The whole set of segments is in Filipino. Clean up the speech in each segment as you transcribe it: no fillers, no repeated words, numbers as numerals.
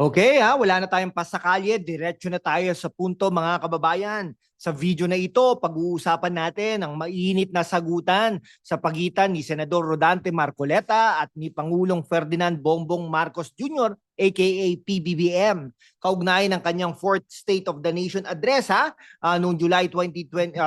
Okay wala na tayong pasakalye, diretso na tayo sa punto mga kababayan. Sa video na ito, pag-uusapan natin ang mainit na sagutan sa pagitan ni Senador Rodante Marcoleta at ni Pangulong Ferdinand Bongbong Marcos Jr. aka PBBM. Kaugnay ng kanyang 4th State of the Nation address noong July 2020.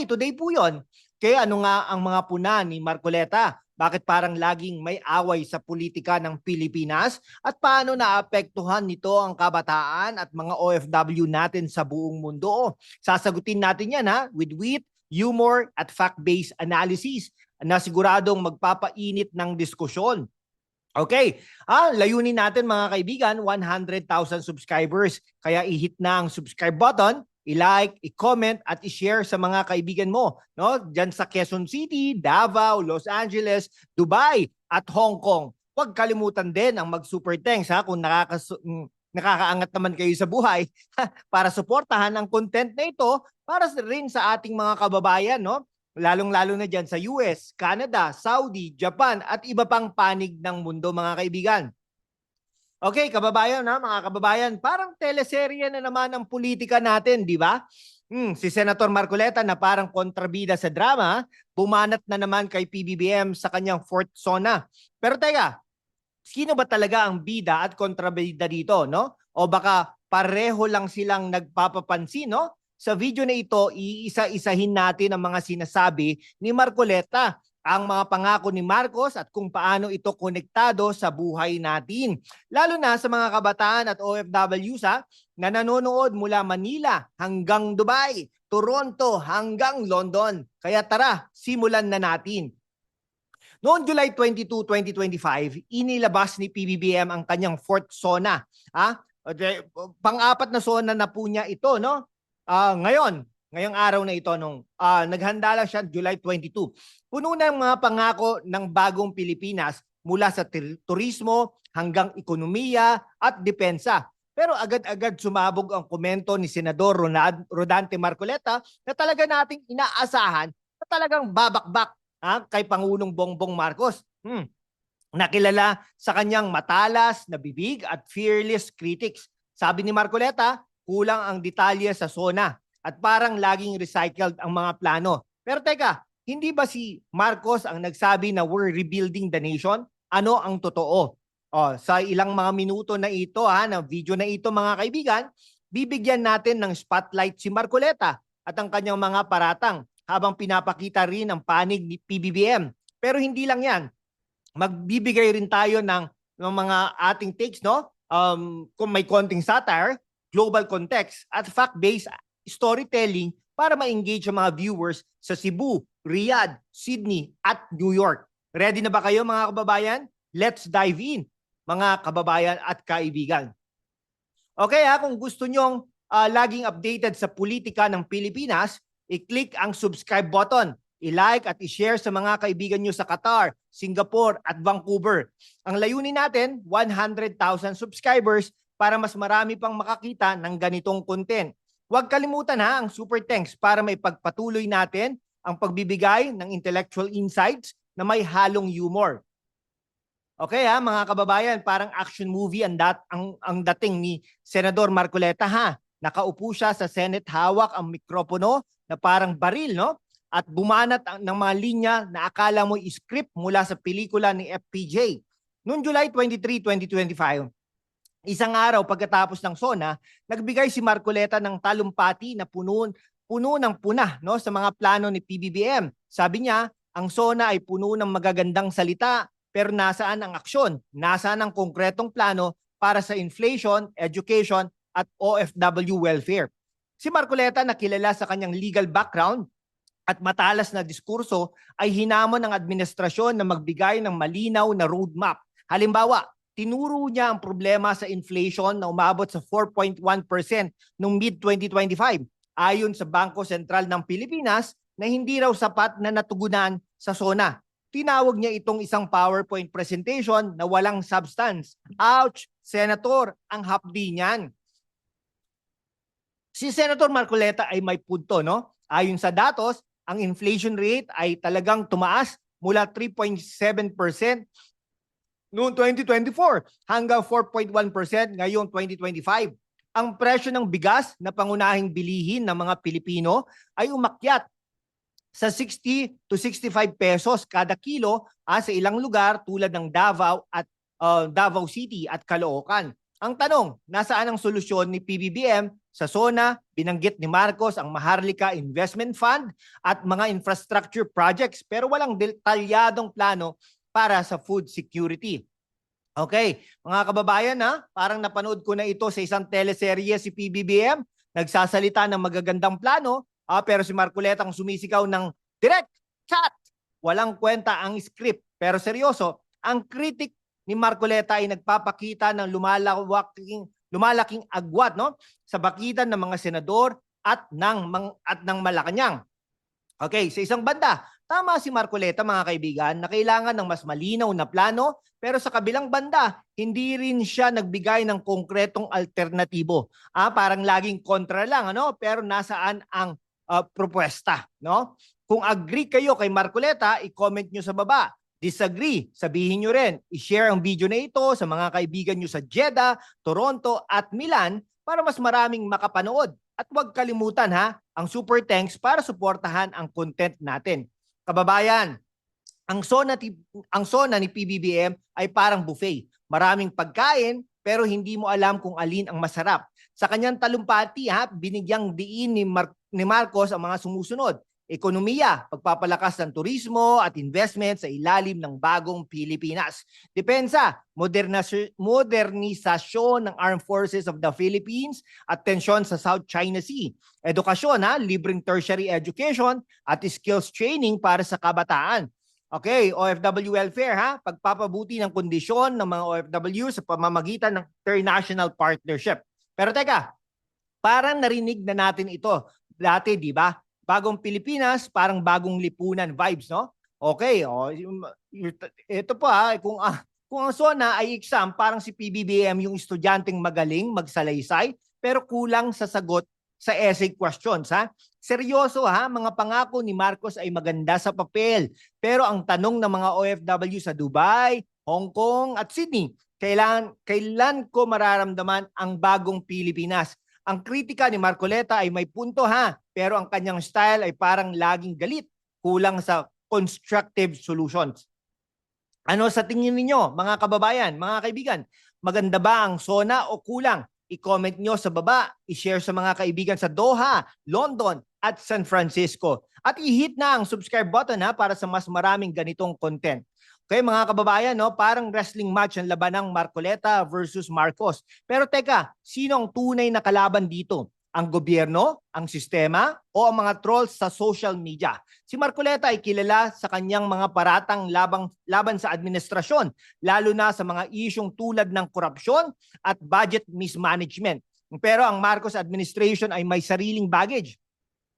Today po 'yon. Kaya ano nga ang mga puna ni Marcoleta? Bakit parang laging may away sa politika ng Pilipinas? At paano naapektuhan nito ang kabataan at mga OFW natin sa buong mundo? Sasagutin natin yan with wit, humor at fact-based analysis na siguradong magpapainit ng diskusyon. Okay, layunin natin mga kaibigan, 100,000 subscribers. Kaya i-hit na ang subscribe button, i-like, i-comment at i-share sa mga kaibigan mo, no? Diyan sa Quezon City, Davao, Los Angeles, Dubai at Hong Kong. Huwag kalimutan din ang mag-super thanks kung nakakaangat naman kayo sa buhay para suportahan ang content na ito para rin sa ating mga kababayan, no? Lalong-lalo na dyan sa US, Canada, Saudi, Japan at iba pang panig ng mundo mga kaibigan. Okay, kababayan mga kababayan, parang teleserye na naman ang politika natin, di ba? Si Senator Marcoleta na parang kontrabida sa drama, bumanat na naman kay PBBM sa kanyang 4th zona. Pero teka, sino ba talaga ang bida at kontrabida dito, no? O baka pareho lang silang nagpapapansin, no? Sa video na ito, iisa-isahin natin ang mga sinasabi ni Marcoleta, ang mga pangako ni Marcos at kung paano ito konektado sa buhay natin. Lalo na sa mga kabataan at OFWs na nanonood mula Manila hanggang Dubai, Toronto hanggang London. Kaya tara, simulan na natin. Noong July 22, 2025, inilabas ni PBBM ang kanyang 4th zona. Pang-apat na zona na po niya ito, no? Ngayong araw na ito, naghanda lang siya July 22. Puno ng mga pangako ng bagong Pilipinas mula sa turismo hanggang ekonomiya at depensa. Pero agad-agad sumabog ang komento ni Senador Rodante Marcoleta na talaga nating inaasahan na talagang babakbak kay Pangulong Bongbong Marcos. Nakilala sa kanyang matalas na bibig at fearless critics. Sabi ni Marcoleta, kulang ang detalye sa zona at parang laging recycled ang mga plano. Pero teka, hindi ba si Marcos ang nagsabi na we're rebuilding the nation? Ano ang totoo? Sa ilang mga minuto na ito, ng video na ito mga kaibigan, bibigyan natin ng spotlight si Marcoleta at ang kanyang mga paratang habang pinapakita rin ang panig ni PBBM. Pero hindi lang yan. Magbibigay rin tayo ng mga ating takes, no? Kung may konting satire, global context at fact-based storytelling para ma-engage ang mga viewers sa Cebu, Riyadh, Sydney at New York. Ready na ba kayo mga kababayan? Let's dive in mga kababayan at kaibigan. Okay kung gusto nyong laging updated sa politika ng Pilipinas, i-click ang subscribe button, i-like at i-share sa mga kaibigan nyo sa Qatar, Singapore at Vancouver. Ang layunin natin, 100,000 subscribers para mas marami pang makakita ng ganitong content. Huwag kalimutan ang super thanks para may pagpatuloy natin ang pagbibigay ng intellectual insights na may halong humor. Okay mga kababayan, parang action movie ang dating ni Senador Marcoleta Nakaupo siya sa Senate, hawak ang mikropono na parang baril, no? At bumanat ng mga linya na akala mo script mula sa pelikula ni FPJ. Noong July 23, 2025, isang araw pagkatapos ng SONA, nagbigay si Marcoleta ng talumpati na puno ng puna, no, sa mga plano ni PBBM. Sabi niya, ang SONA ay puno ng magagandang salita, pero nasaan ang aksyon? Nasaan ang konkretong plano para sa inflation, education at OFW welfare? Si Marcoleta na kilala sa kanyang legal background at matalas na diskurso ay hinamon ng administrasyon na magbigay ng malinaw na roadmap. Halimbawa, tinuro niya ang problema sa inflation na umabot sa 4.1% noong mid-2025 ayon sa Bangko Sentral ng Pilipinas na hindi raw sapat na natugunan sa SONA. Tinawag niya itong isang PowerPoint presentation na walang substance. Ouch! Senator, ang hapdi niyan. Si Senator Marcoleta ay may punto, no? Ayon sa datos, ang inflation rate ay talagang tumaas mula 3.7% noong 2024 hanggang 4.1% ngayong 2025. Ang presyo ng bigas na pangunahing bilihin ng mga Pilipino ay umakyat sa 60 to 65 pesos kada kilo sa ilang lugar tulad ng Davao at Davao City at Caloocan. Ang tanong, nasaan ang solusyon ni PBBM sa SONA? Binanggit ni Marcos ang Maharlika Investment Fund at mga infrastructure projects pero walang detalyadong plano para sa food security. Okay, mga kababayan parang napanood ko na ito sa isang teleserye si PBBM, nagsasalita ng magagandang plano, pero si Marcoleta ang sumisigaw ng direct chat. Walang kwenta ang script. Pero seryoso, ang critic ni Marcoleta ay nagpapakita ng lumalaking agwat sa bakitan ng mga senador at ng Malacanang. Okay, sa isang banda, tama si Marcoleta mga kaibigan na kailangan ng mas malinaw na plano pero sa kabilang banda, hindi rin siya nagbigay ng konkretong alternatibo. Parang laging kontra lang pero nasaan ang propuesta, no? Kung agree kayo kay Marcoleta, i-comment nyo sa baba. Disagree, sabihin nyo rin. I-share ang video na ito sa mga kaibigan nyo sa Jeddah, Toronto at Milan para mas maraming makapanood. At huwag kalimutan ang super thanks para suportahan ang content natin. Kababayan, ang SONA ni PBBM ay parang buffet. Maraming pagkain pero hindi mo alam kung alin ang masarap. Sa kanyang talumpati, binigyang diin ni Marcos ang mga sumusunod. Ekonomiya, pagpapalakas ng turismo at investment sa ilalim ng bagong Pilipinas. Depensa, modernisasyon ng Armed Forces of the Philippines at tensyon sa South China Sea. Edukasyon, libreng tertiary education at skills training para sa kabataan. Okay, OFW welfare, pagpapabuti ng kondisyon ng mga OFW sa pamamagitan ng international partnership. Pero teka, parang narinig na natin ito dati, di ba? Bagong Pilipinas, parang bagong lipunan vibes, no? Okay, ito po kung ang SONA ay exam, parang si PBBM yung estudyanteng magaling, magsalaysay, pero kulang sa sagot sa essay questions, Seryoso, mga pangako ni Marcos ay maganda sa papel, pero ang tanong ng mga OFW sa Dubai, Hong Kong at Sydney, kailan ko mararamdaman ang bagong Pilipinas? Ang kritika ni Marcoleta ay may punto pero ang kanyang style ay parang laging galit, kulang sa constructive solutions. Ano sa tingin ninyo mga kababayan, mga kaibigan? Maganda ba ang SONA o kulang? I-comment nyo sa baba, i-share sa mga kaibigan sa Doha, London at San Francisco. At i-hit na ang subscribe button para sa mas maraming ganitong content. Okay mga kababayan, parang wrestling match ang labanang Marcoleta versus Marcos. Pero teka, sino ang tunay na kalaban dito? Ang gobyerno, ang sistema, o ang mga trolls sa social media? Si Marcoleta ay kilala sa kanyang mga paratang laban sa administrasyon, lalo na sa mga isyong tulad ng korupsyon at budget mismanagement. Pero ang Marcos administration ay may sariling baggage.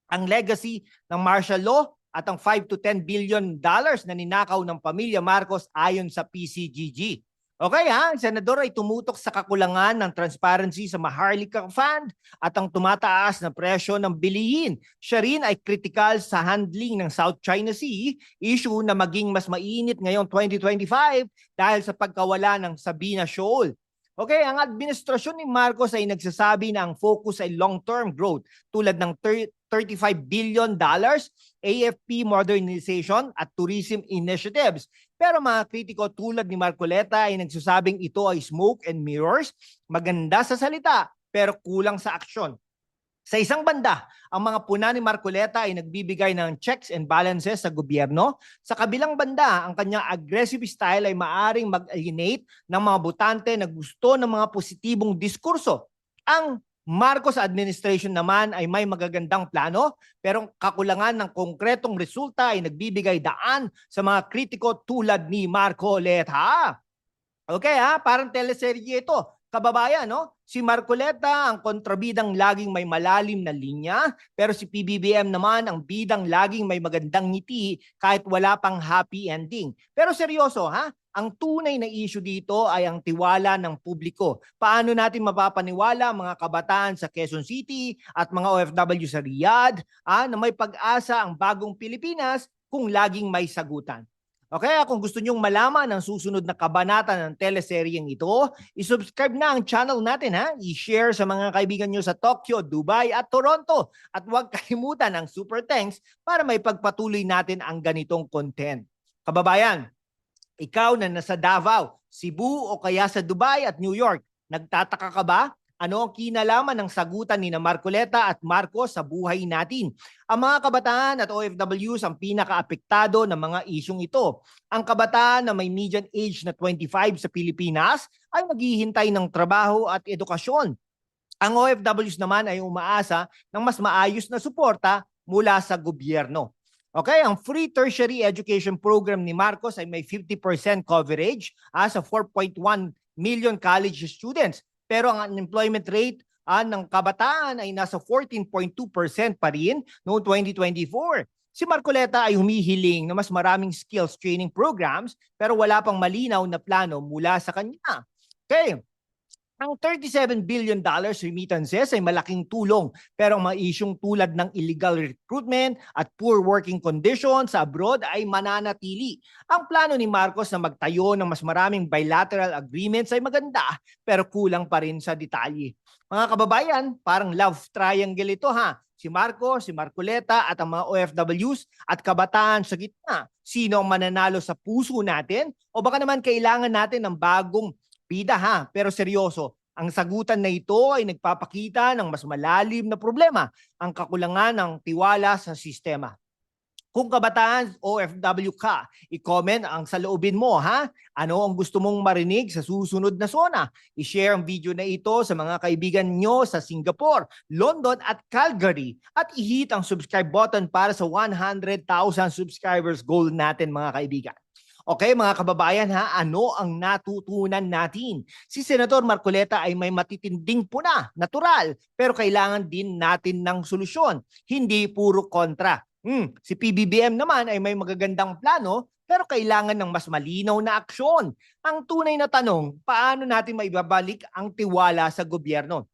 Ang legacy ng martial law at ang 5 to 10 billion dollars na ninakaw ng pamilya Marcos ayon sa PCGG. Okay ang senador ay tumutok sa kakulangan ng transparency sa Maharlika Fund at ang tumataas na presyo ng bilihin. Siya rin ay kritikal sa handling ng South China Sea, issue na maging mas mainit ngayong 2025 dahil sa pagkawala ng Sabina Shoal. Okay, ang administrasyon ni Marcos ay nagsasabi na ang focus ay long-term growth tulad ng $35 billion, AFP modernization at tourism initiatives. Pero mga kritiko tulad ni Marcoleta ay nagsasabing ito ay smoke and mirrors, maganda sa salita pero kulang sa aksyon. Sa isang banda, ang mga puna ni Marcoleta ay nagbibigay ng checks and balances sa gobyerno. Sa kabilang banda, ang kanyang aggressive style ay maaring mag-alienate ng mga botante na gusto ng mga positibong diskurso. Ang Marcos administration naman ay may magagandang plano pero kakulangan ng konkretong resulta ay nagbibigay daan sa mga kritiko tulad ni Marcoleta. Okay parang teleserye ito. Kababayan, si Marcoleta ang kontrabidang laging may malalim na linya, pero si PBBM naman ang bidang laging may magandang ngiti kahit wala pang happy ending. Pero seryoso, ang tunay na issue dito ay ang tiwala ng publiko. Paano natin mapapaniwala mga kabataan sa Quezon City at mga OFW sa Riyadh na may pag-asa ang bagong Pilipinas kung laging may sagutan? Okay, kung gusto nyong malaman ang susunod na kabanata ng teleseryeng ito, isubscribe na ang channel natin ha. I-share sa mga kaibigan nyo sa Tokyo, Dubai at Toronto. At huwag kalimutan ang super thanks para may pagpatuloy natin ang ganitong content. Kababayan, ikaw na nasa Davao, Cebu o kaya sa Dubai at New York, nagtataka ka ba? Ano ang kinalaman ng sagutan ni Marcoleta at Marcos sa buhay natin? Ang mga kabataan at OFWs ang pinakaapektado ng mga isyong ito. Ang kabataan na may median age na 25 sa Pilipinas ay naghihintay ng trabaho at edukasyon. Ang OFWs naman ay umaasa ng mas maayos na suporta mula sa gobyerno. Okay, ang free tertiary education program ni Marcos ay may 50% coverage sa 4.1 million college students. Pero ang unemployment rate ng kabataan ay nasa 14.2% pa rin noong 2024. Si Marcoleta ay humihiling na mas maraming skills training programs pero wala pang malinaw na plano mula sa kanya. Okay. Ang $37 billion remittances ay malaking tulong pero ang mga isyong tulad ng illegal recruitment at poor working conditions sa abroad ay mananatili. Ang plano ni Marcos na magtayo ng mas maraming bilateral agreements ay maganda pero kulang pa rin sa detalye. Mga kababayan, parang love triangle ito ha. Si Marcos, si Marcoleta at ang mga OFWs at kabataan sa gitna. Sino ang mananalo sa puso natin? O baka naman kailangan natin ng bagong bida ha, pero seryoso. Ang sagutan na ito ay nagpapakita ng mas malalim na problema, ang kakulangan ng tiwala sa sistema. Kung kabataan OFW ka, i-comment ang saloobin mo ha. Ano ang gusto mong marinig sa susunod na zona? I-share ang video na ito sa mga kaibigan nyo sa Singapore, London at Calgary at i-hit ang subscribe button para sa 100,000 subscribers goal natin mga kaibigan. Okay mga kababayan ha, ano ang natutunan natin? Si Senator Marcoleta ay may matitinding puna, natural, pero kailangan din natin ng solusyon, hindi puro kontra. Si PBBM naman ay may magagandang plano, pero kailangan ng mas malinaw na aksyon. Ang tunay na tanong, paano natin maibabalik ang tiwala sa gobyerno?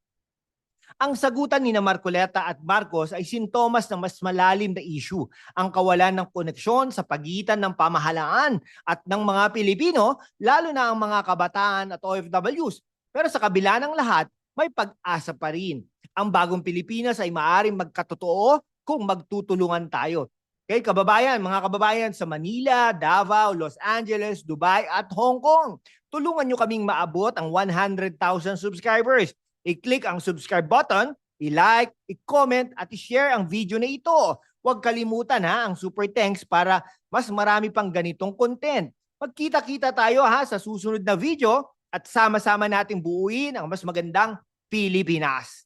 Ang sagutan ni Marcoleta at Marcos ay sintomas ng mas malalim na issue, ang kawalan ng koneksyon sa pagitan ng pamahalaan at ng mga Pilipino, lalo na ang mga kabataan at OFWs. Pero sa kabila ng lahat, may pag-asa pa rin. Ang bagong Pilipinas ay maaaring magkatotoo kung magtutulungan tayo. Okay, mga kababayan sa Manila, Davao, Los Angeles, Dubai at Hong Kong, tulungan nyo kaming maabot ang 100,000 subscribers. I-click ang subscribe button, i-like, i-comment at i-share ang video na ito. Huwag kalimutan ha ang super thanks para mas marami pang ganitong content. Magkita-kita tayo ha sa susunod na video at sama-sama nating buuin ang mas magandang Pilipinas.